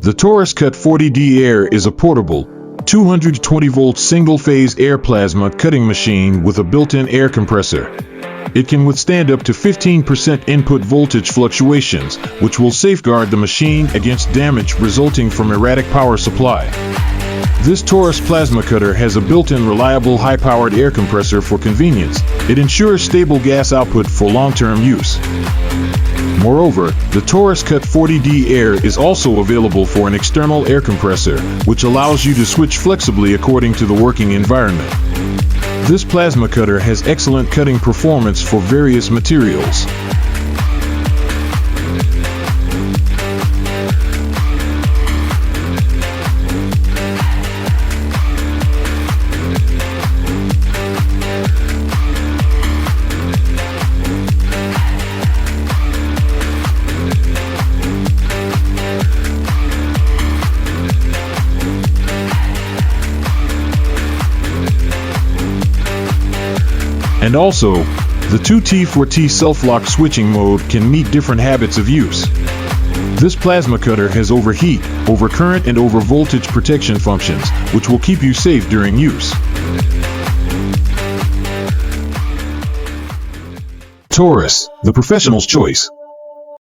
The TAURUS CUT 40D Air is a portable, 220-volt single-phase air plasma cutting machine with a built-in air compressor. It can withstand up to 15% input voltage fluctuations, which will safeguard the machine against damage resulting from erratic power supply. This TAURUS plasma cutter has a built-in reliable high-powered air compressor for convenience. It ensures stable gas output for long-term use. Moreover, the TAURUS CUT 40D Air is also available for an external air compressor, which allows you to switch flexibly according to the working environment. This plasma cutter has excellent cutting performance for various materials. And also, the 2T4T self-lock switching mode can meet different habits of use. This plasma cutter has overheat, overcurrent and overvoltage protection functions, which will keep you safe during use. TAURUS, the professional's choice.